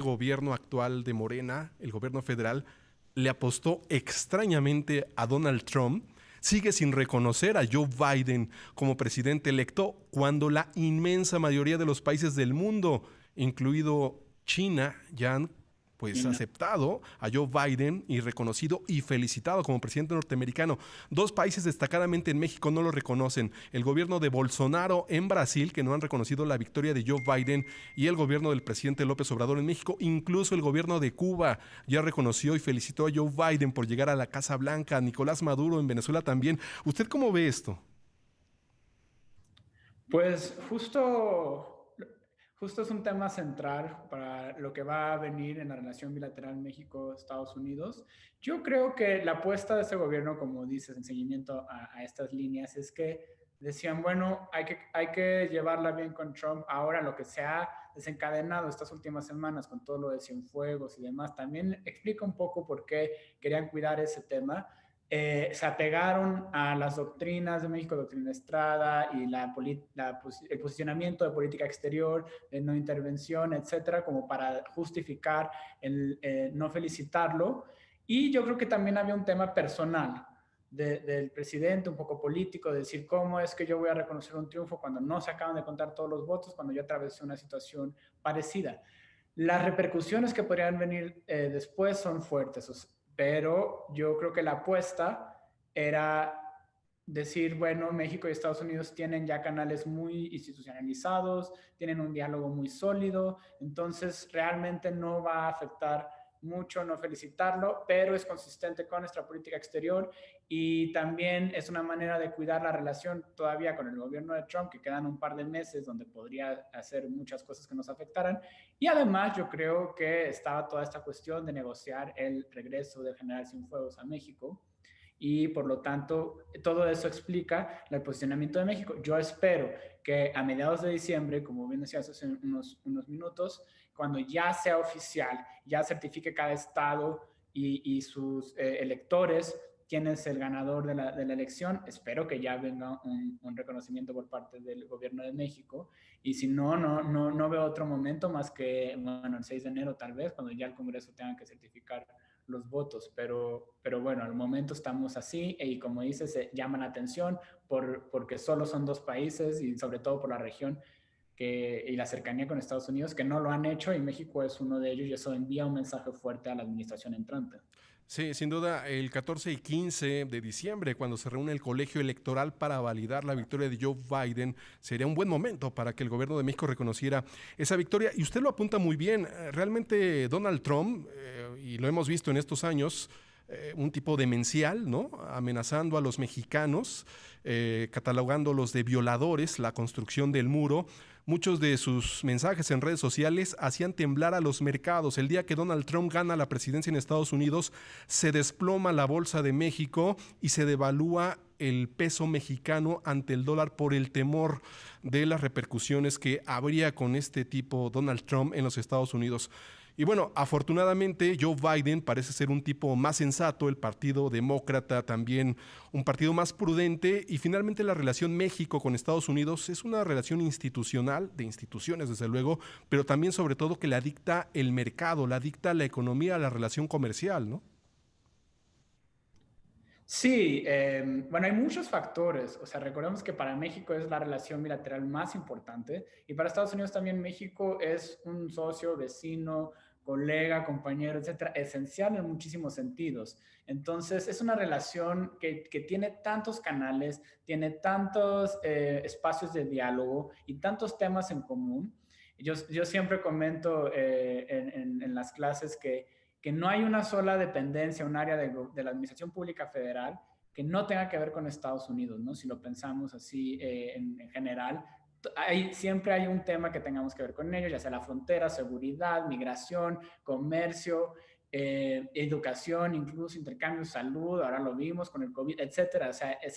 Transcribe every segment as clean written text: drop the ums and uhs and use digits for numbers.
gobierno actual de Morena, el gobierno federal, le apostó extrañamente a Donald Trump, sigue sin reconocer a Joe Biden como presidente electo cuando la inmensa mayoría de los países del mundo, incluido China, ya han pues aceptado a Joe Biden y reconocido y felicitado como presidente norteamericano. Dos países destacadamente en México no lo reconocen. El gobierno de Bolsonaro en Brasil, que no han reconocido la victoria de Joe Biden, y el gobierno del presidente López Obrador en México. Incluso el gobierno de Cuba ya reconoció y felicitó a Joe Biden por llegar a la Casa Blanca. Nicolás Maduro en Venezuela también. ¿Usted cómo ve esto? Pues justo es un tema central para lo que va a venir en la relación bilateral México-Estados Unidos. Yo creo que la apuesta de ese gobierno, como dices, en seguimiento a estas líneas, es que decían, bueno, hay que llevarla bien con Trump. Ahora lo que se ha desencadenado estas últimas semanas con todo lo de Cienfuegos y demás, también explica un poco por qué querían cuidar ese tema. Se apegaron a las doctrinas de México, doctrina Estrada y el posicionamiento de política exterior, de no intervención, etcétera, como para justificar el no felicitarlo. Y yo creo que también había un tema personal del presidente, un poco político, de decir cómo es que yo voy a reconocer un triunfo cuando no se acaban de contar todos los votos, cuando yo atravesé una situación parecida. Las repercusiones que podrían venir después son fuertes, pero yo creo que la apuesta era decir, bueno, México y Estados Unidos tienen ya canales muy institucionalizados, tienen un diálogo muy sólido, entonces realmente no va a afectar mucho no felicitarlo, pero es consistente con nuestra política exterior y también es una manera de cuidar la relación todavía con el gobierno de Trump, que quedan un par de meses donde podría hacer muchas cosas que nos afectaran. Y además yo creo que estaba toda esta cuestión de negociar el regreso del general Cienfuegos a México y por lo tanto todo eso explica el posicionamiento de México. Yo espero que a mediados de diciembre, como bien decías hace unos minutos, cuando ya sea oficial, ya certifique cada estado y sus electores quién es el ganador de la elección. Espero que ya venga un reconocimiento por parte del gobierno de México. Y si no veo otro momento más que, bueno, el 6 de enero tal vez, cuando ya el Congreso tenga que certificar los votos. Pero bueno, al momento estamos así y como dices, se llama la atención porque solo son dos países y sobre todo por la región y la cercanía con Estados Unidos que no lo han hecho y México es uno de ellos y eso envía un mensaje fuerte a la administración entrante. Sí, sin duda, el 14 y 15 de diciembre, cuando se reúne el colegio electoral para validar la victoria de Joe Biden, sería un buen momento para que el gobierno de México reconociera esa victoria. Y usted lo apunta muy bien. Realmente Donald Trump, y lo hemos visto en estos años, un tipo demencial, ¿no? Amenazando a los mexicanos, catalogándolos de violadores, la construcción del muro. Muchos de sus mensajes en redes sociales hacían temblar a los mercados. El día que Donald Trump gana la presidencia en Estados Unidos, se desploma la bolsa de México y se devalúa el peso mexicano ante el dólar por el temor de las repercusiones que habría con este tipo Donald Trump en los Estados Unidos. Y bueno, afortunadamente Joe Biden parece ser un tipo más sensato, el Partido Demócrata también un partido más prudente y finalmente la relación México con Estados Unidos es una relación institucional, de instituciones desde luego, pero también sobre todo que la dicta el mercado, la dicta la economía, la relación comercial, ¿no? Sí, bueno, hay muchos factores. O sea, recordemos que para México es la relación bilateral más importante y para Estados Unidos también México es un socio, vecino, colega, compañero, etcétera, esencial en muchísimos sentidos. Entonces, es una relación que tiene tantos canales, tiene tantos espacios de diálogo y tantos temas en común. Yo siempre comento en las clases que no hay una sola dependencia, un área de la Administración Pública Federal que no tenga que ver con Estados Unidos, ¿no? Si lo pensamos así en general, siempre hay un tema que tengamos que ver con ellos, ya sea la frontera, seguridad, migración, comercio, educación, incluso intercambio, salud, ahora lo vimos con el COVID, etcétera.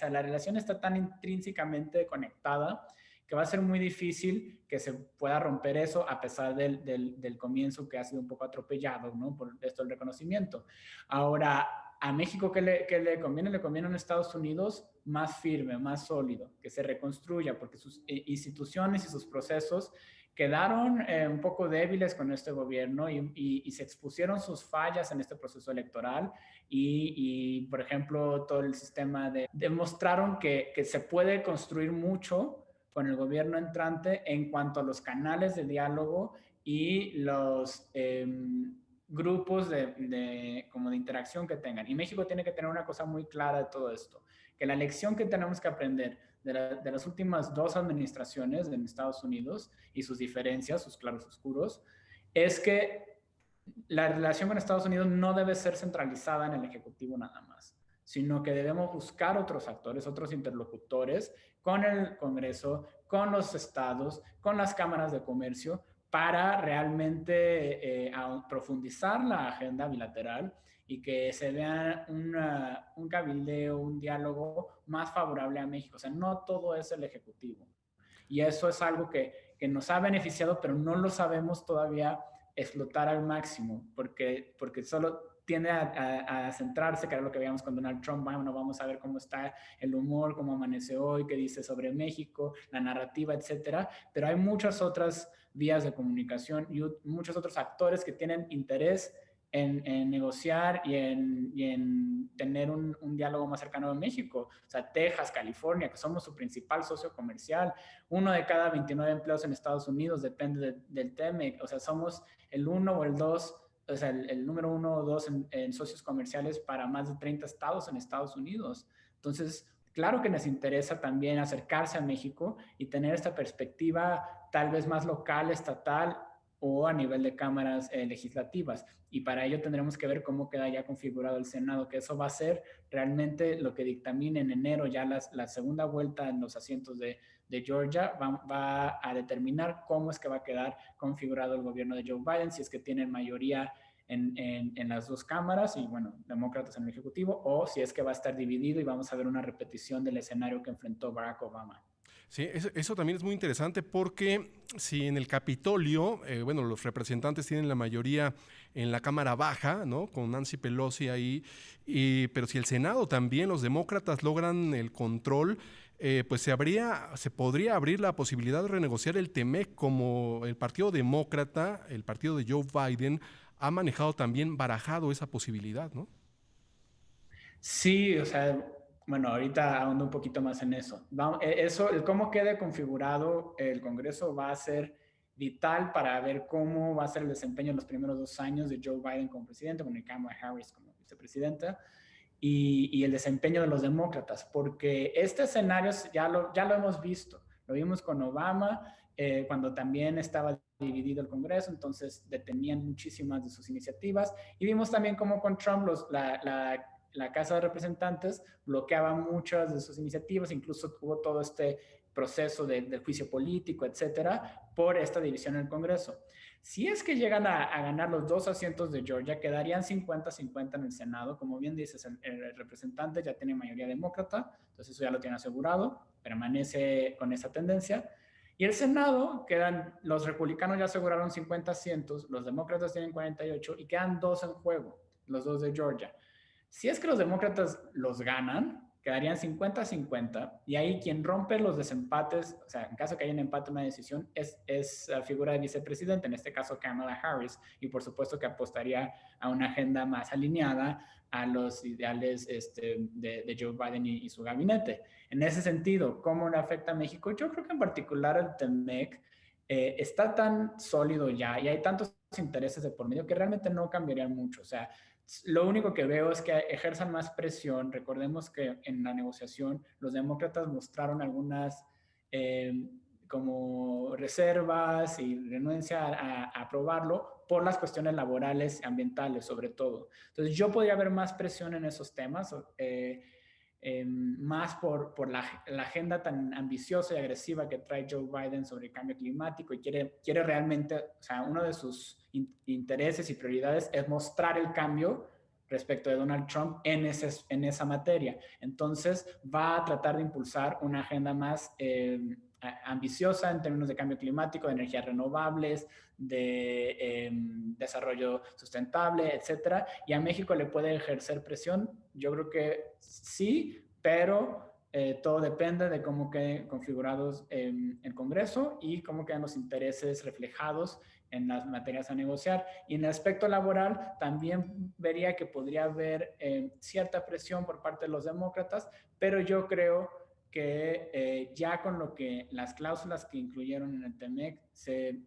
La relación está tan intrínsecamente conectada que va a ser muy difícil que se pueda romper eso a pesar del comienzo que ha sido un poco atropellado, ¿no? Por esto del reconocimiento. Ahora, a México, ¿qué le conviene? Le conviene a un Estados Unidos más firme, más sólido, que se reconstruya, porque sus instituciones y sus procesos quedaron un poco débiles con este gobierno y se expusieron sus fallas en este proceso electoral por ejemplo, todo el sistema demostraron que se puede construir mucho con el gobierno entrante en cuanto a los canales de diálogo y los grupos como de interacción que tengan. Y México tiene que tener una cosa muy clara de todo esto, que la lección que tenemos que aprender de las últimas 2 administraciones en Estados Unidos y sus diferencias, sus claros oscuros, es que la relación con Estados Unidos no debe ser centralizada en el Ejecutivo nada más, sino que debemos buscar otros actores, otros interlocutores con el Congreso, con los estados, con las cámaras de comercio, para realmente profundizar la agenda bilateral y que se vea un cabildeo, un diálogo más favorable a México. O sea, no todo es el Ejecutivo. Y eso es algo que nos ha beneficiado, pero no lo sabemos todavía explotar al máximo, porque solo tiende a centrarse, que era lo que veíamos con Donald Trump. Bueno, vamos a ver cómo está el humor, cómo amanece hoy, qué dice sobre México, la narrativa, etcétera. Pero hay muchas otras vías de comunicación y muchos otros actores que tienen interés en negociar y en tener un diálogo más cercano a México. O sea, Texas, California, que somos su principal socio comercial. 1 de cada 29 empleos en Estados Unidos depende del TEMEC. O sea, somos el 1 o el 2, o sea, el número 1 o 2 en socios comerciales para más de 30 estados en Estados Unidos. Entonces, claro que nos interesa también acercarse a México y tener esta perspectiva tal vez más local, estatal o a nivel de cámaras legislativas. Y para ello tendremos que ver cómo queda ya configurado el Senado, que eso va a ser realmente lo que dictamine en enero ya la segunda vuelta en los asientos de Georgia va a determinar cómo es que va a quedar configurado el gobierno de Joe Biden, si es que tienen mayoría en las 2 cámaras y, bueno, demócratas en el Ejecutivo, o si es que va a estar dividido y vamos a ver una repetición del escenario que enfrentó Barack Obama. Sí, eso también es muy interesante porque si en el Capitolio, bueno, los representantes tienen la mayoría en la Cámara Baja, ¿no? Con Nancy Pelosi ahí, pero si el Senado también, los demócratas logran el control, pues se podría abrir la posibilidad de renegociar el TEMEC, como el Partido Demócrata, el partido de Joe Biden, ha manejado también, barajado esa posibilidad, ¿no? Sí, o sea, bueno, ahorita ahondo un poquito más en eso. Eso, el cómo quede configurado el Congreso va a ser vital para ver cómo va a ser el desempeño en los primeros 2 años de Joe Biden como presidente, con Kamala Harris como vicepresidenta, y el desempeño de los demócratas, porque este escenario ya lo hemos visto. Lo vimos con Obama, cuando también estaba dividido el Congreso, entonces detenían muchísimas de sus iniciativas. Y vimos también cómo con Trump la Casa de Representantes bloqueaba muchas de sus iniciativas, incluso hubo todo este proceso del juicio político, etcétera, por esta división en el Congreso. Si es que llegan a ganar los 2 asientos de Georgia, quedarían 50-50 en el Senado. Como bien dices, el representante ya tiene mayoría demócrata, entonces eso ya lo tiene asegurado, permanece con esa tendencia. Y el Senado, los republicanos ya aseguraron 50 asientos, los demócratas tienen 48 y quedan 2 en juego, los 2 de Georgia. Si es que los demócratas los ganan, quedarían 50-50 y ahí quien rompe los desempates, o sea, en caso que haya un empate o una decisión, es la figura de vicepresidente, en este caso Kamala Harris, y por supuesto que apostaría a una agenda más alineada a los ideales de Joe Biden y su gabinete. En ese sentido, ¿cómo le afecta a México? Yo creo que en particular el TEMEC está tan sólido ya y hay tantos intereses de por medio que realmente no cambiarían mucho. O sea, lo único que veo es que ejerzan más presión. Recordemos que en la negociación los demócratas mostraron algunas como reservas y renuencia a aprobarlo por las cuestiones laborales y ambientales sobre todo. Entonces yo podría ver más presión en esos temas, más por la agenda tan ambiciosa y agresiva que trae Joe Biden sobre el cambio climático y quiere realmente, o sea, uno de sus intereses y prioridades es mostrar el cambio respecto de Donald Trump en esa materia. Entonces va a tratar de impulsar una agenda más ambiciosa en términos de cambio climático, de energías renovables, de desarrollo sustentable, etcétera. Y a México le puede ejercer presión. Yo creo que sí, pero todo depende de cómo queden configurados el Congreso y cómo quedan los intereses reflejados en las materias a negociar. Y en el aspecto laboral también vería que podría haber cierta presión por parte de los demócratas, pero yo creo que ya con lo que las cláusulas que incluyeron en el TEMEC se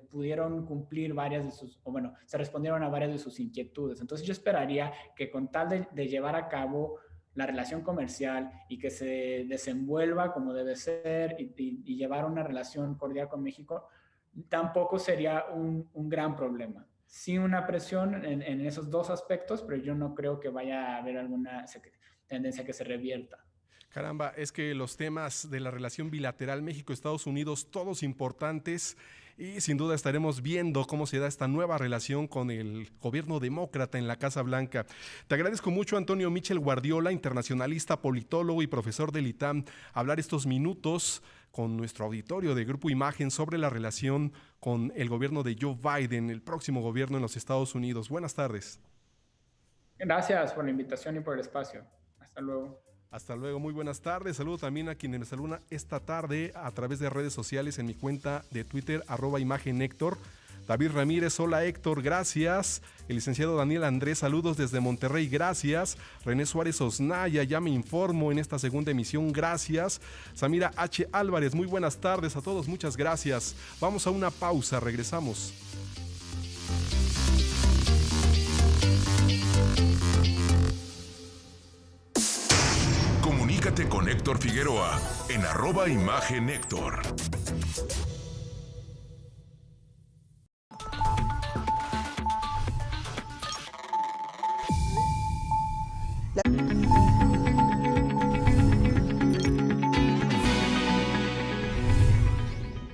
pudieron cumplir varias de sus, o bueno, se respondieron a varias de sus inquietudes. Entonces yo esperaría que con tal de llevar a cabo la relación comercial y que se desenvuelva como debe ser y llevar una relación cordial con México, tampoco sería un gran problema. Sí una presión en esos dos aspectos, pero yo no creo que vaya a haber alguna tendencia que se revierta. Caramba, es que los temas de la relación bilateral México-Estados Unidos, todos importantes, y sin duda estaremos viendo cómo se da esta nueva relación con el gobierno demócrata en la Casa Blanca. Te agradezco mucho, Antonio Michel Guardiola, internacionalista, politólogo y profesor del ITAM, hablar estos minutos con nuestro auditorio de Grupo Imagen sobre la relación con el gobierno de Joe Biden, el próximo gobierno en los Estados Unidos. Buenas tardes. Gracias por la invitación y por el espacio. Hasta luego. Hasta luego, muy buenas tardes. Saludo también a quienes me saludan esta tarde a través de redes sociales en mi cuenta de Twitter, @imagenhéctor. David Ramírez, hola Héctor, gracias. El licenciado Daniel Andrés, saludos desde Monterrey, gracias. René Suárez Osnaya, ya me informo en esta segunda emisión, gracias. Samira H. Álvarez, muy buenas tardes a todos, muchas gracias. Vamos a una pausa, regresamos. Comunícate con Héctor Figueroa en @imagenhéctor.